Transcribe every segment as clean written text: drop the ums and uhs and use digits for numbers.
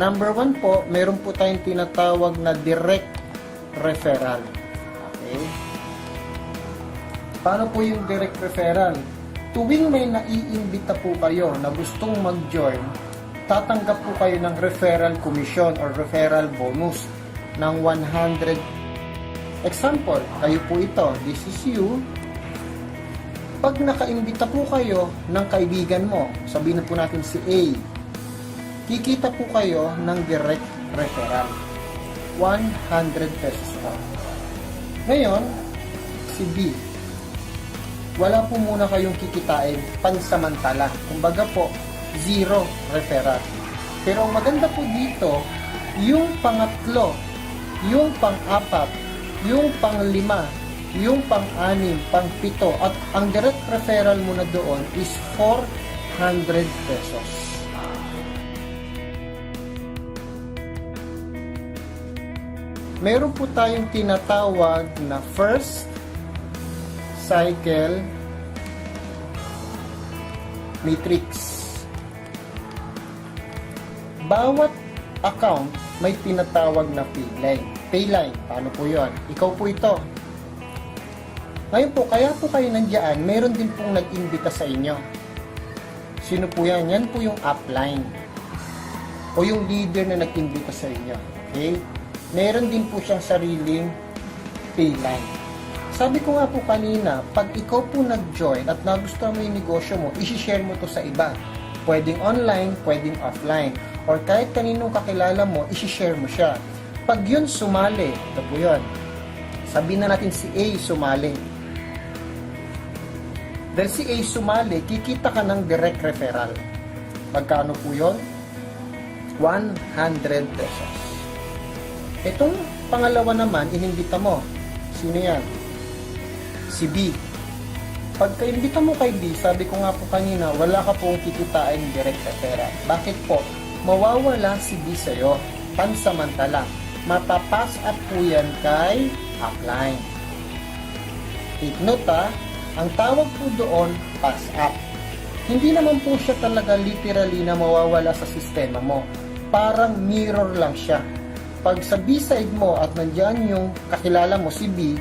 Number 1 po, meron po tayong tinatawag na direct referral. Okay? Paano po yung direct referral? Tuwing may naiimbita po kayo na gustong mag-join, tatanggap po kayo ng referral commission or referral bonus ng 100. Example, kayo po ito, this is you. Pag nakaimbita po kayo ng kaibigan mo, sabihin na po natin si A, kikita po kayo ng direct referral. 100 pesos po. Ngayon, si B, wala po muna kayong kikitain pansamantala. Kumbaga po, 0 referral. Pero ang maganda po dito, yung pangatlo, yung pang-apat, yung pang-lima, yung pang-anim, pang-pito, at ang direct referral mo na doon is 400 pesos. Meron po tayong tinatawag na first cycle matrix. Bawat account may tinatawag na payline. Payline, paano po yun? Ikaw po ito. Ngayon po, kaya po kayo nandiyan, meron din pong nag-imbita sa inyo. Sino po yan? Yan po yung upline. O yung leader na nag-imbita sa inyo. Okay? Meron din po siyang sariling payline. Sabi ko nga po kanina, pag ikaw po nag-join at nagustuhan mo yung negosyo mo, isi-share mo to sa iba. Pwedeng online, pwedeng offline. Or kahit kaninong kakilala mo, isi-share mo siya. Pag yun sumali, ito po yun. Sabihin na natin si A sumali. Dahil si A sumali, kikita ka ng direct referral. Magkano po yun? 100 pesos. Itong pangalawa naman, inimbita mo. Sino yan? Si B. Pagka-imbita mo kay B, sabi ko nga po kanina, wala ka pong kikitain direct referral. Bakit po? Mawawala si B sa'yo. Pansamantala. Mapapass up po yan kay upline. Take note ha, ang tawag po doon, pass up. Hindi naman po siya talaga literally na mawawala sa sistema mo. Parang mirror lang siya. Pag sa B-side mo at nandyan yung kakilala mo, si B,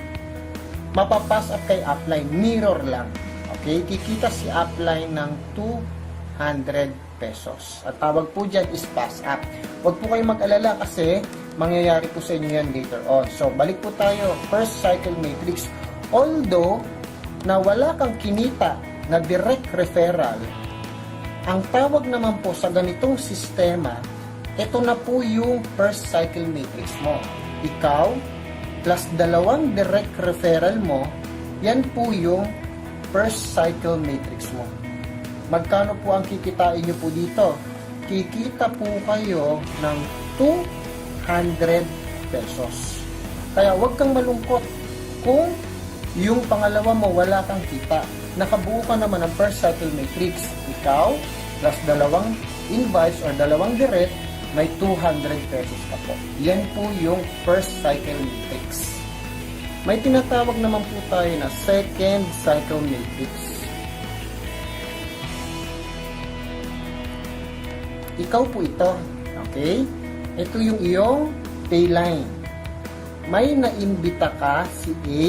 mapapass up kay upline, mirror lang. Okay? Kikita si upline ng 200 pesos. At tawag po dyan is pass up. Huwag po kayong mag-alala kasi mangyayari po sa inyo yan later on. So, balik po tayo. First cycle matrix. Although, na wala kang kinita na direct referral, ang tawag naman po sa ganitong sistema, ito na po yung first cycle matrix mo. Ikaw, plus dalawang direct referral mo, yan po yung first cycle matrix mo. Magkano po ang kikitain nyo po dito? Kikita po kayo ng 200 pesos. Kaya huwag kang malungkot kung yung pangalawa mo wala kang kita. Nakabuo ka naman ng first cycle matrix. Ikaw, plus dalawang invites or dalawang direct, may 200 pesos ka po. Yan po yung first cycle matrix. May tinatawag naman po tayo na second cycle matrix. Ikaw po ito. Okay? Ito yung iyong payline. May naimbita ka si A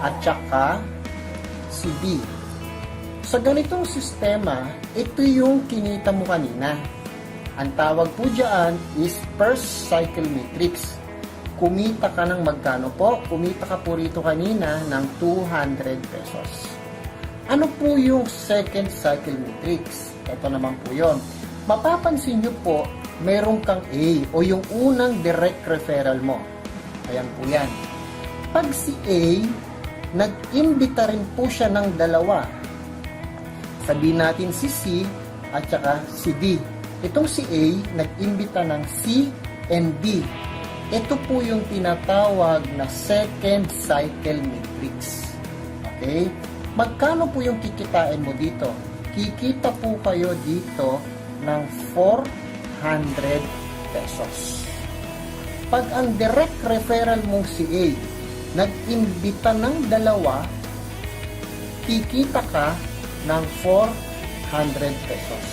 at saka si B. Sa ganitong sistema, ito yung kinita mo kanina. Ang tawag po dyan is first cycle matrix. Kumita ka ng magkano po? Kumita ka po rito kanina ng 200 pesos. Ano po yung second cycle matrix? Ito naman po yun. Mapapansin nyo po, meron kang A o yung unang direct referral mo. Ayan po yan. Pag si A, nag-imbita rin po siya ng dalawa. Sabihin natin si C at saka si D. Itong si A, nag-imbita ng C and D. Ito po yung tinatawag na second cycle matrix. Okay? Magkano po yung kikitain mo dito? Kikita po kayo dito ng 400 pesos. Pag ang direct referral mong si A, nag-imbita ng dalawa, kikita ka ng 400 pesos.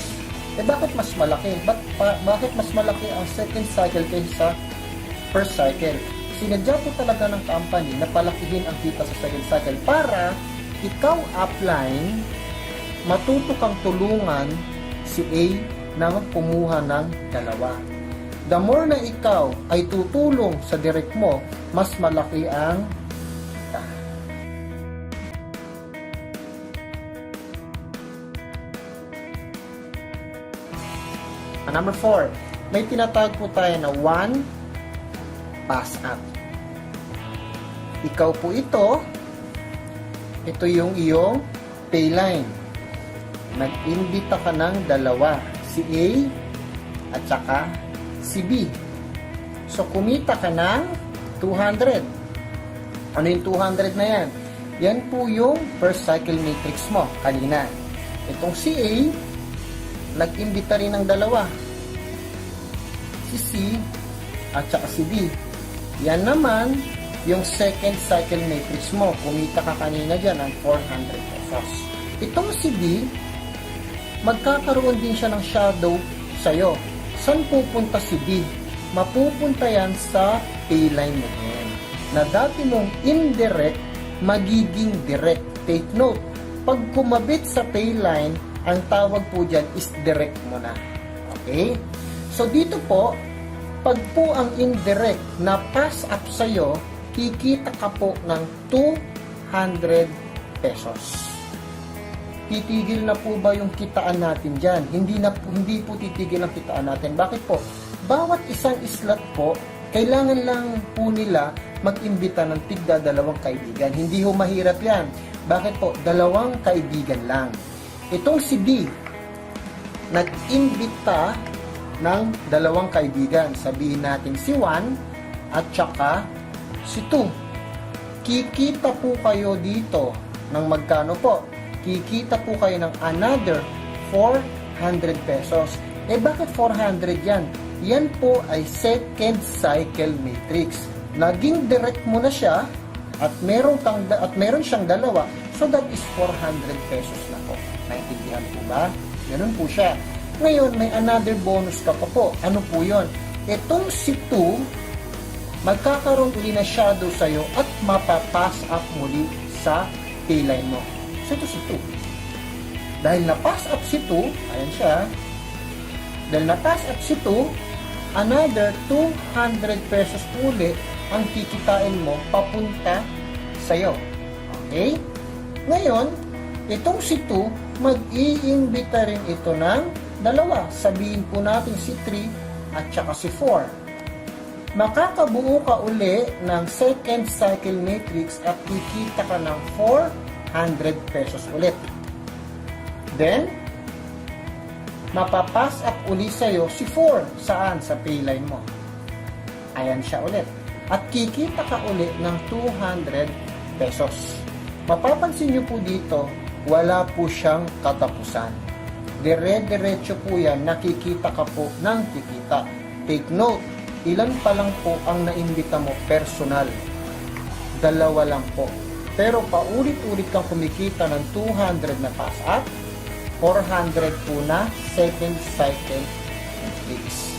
bakit mas malaki? Bakit mas malaki ang second cycle kaysa first cycle? Sinadya po talaga ng company na palakihin ang kita sa second cycle para ikaw upline, matuto kang tulungan si A na kumuha ng dalawa. The more na ikaw ay tutulong sa direct mo, mas malaki ang kita. Number 4, may tinatawag po tayo na 1 pass up. Ikaw po ito yung iyong pay line. Nag-imbita ka ng dalawa, si A at saka si B. So, kumita ka ng 200. Ano yung 200 na yan? Yan po yung first cycle matrix mo kanina. Itong si A, nag-imbita rin ng dalawa, si C at saka si B. Yan naman yung second cycle matrix mo. Kumita ka kanina dyan ng 400 pesos. Itong si B, magkakaroon din siya ng shadow sa'yo. Saan pupunta si B? Mapupunta yan sa pay line mo din. Na dati mong indirect, magiging direct. Take note, pag kumabit sa pay line, ang tawag po dyan is direct mo na. Okay? So dito po, pag po ang indirect na pass up sa'yo, kikita ka po ng 200 pesos. Titigil na po ba yung kitaan natin dyan? Hindi po titigil ang kitaan natin. Bakit po? Bawat isang slot po, kailangan lang po nila mag-imbita ng tigda 2 kaibigan. Hindi ho mahirap yan. Bakit po? 2 kaibigan lang. Itong si D, nag-imbita ng 2 kaibigan. Sabihin natin si 1 at saka si 2. Kikita po kayo dito ng magkano po? Kikita po kayo ng another 400 pesos. Bakit 400 yan? Yan po ay second cycle matrix. Naging direct mo na siya at meron siyang dalawa, so that is 400 pesos na po. Naintindihan po ba? Ganun po siya. Ngayon, may another bonus ka pa po. Ano po yun? Itong si 2, magkakaroon uli na shadow sa'yo at mapapass up muli sa payline mo. So, ito si 2. Dahil na-pass up si 2, ayan siya. Dahil na-pass up si 2, another 200 pesos uli ang kikitain mo papunta sa'yo. Okay? Ngayon, itong si 2, mag-iimbita rin ito ng 2. Sabihin po natin si 3 at saka si 4. Makakabuo ka uli ng second cycle matrix at kikita ka ng 400 pesos ulit. Then, mapapass up uli sa'yo si 4. Saan? Sa payline mo. Ayan siya ulit. At kikita ka uli ng 200 pesos. Mapapansin nyo po dito, wala po siyang katapusan. Dire-diretso po yan, nakikita ka po ng kikita. Take note, ilan pa lang po ang naimbita mo personal? 2 lang po. Pero paulit-ulit kang kumikita ng 200 na pass up, 400 po na second cycle matrix.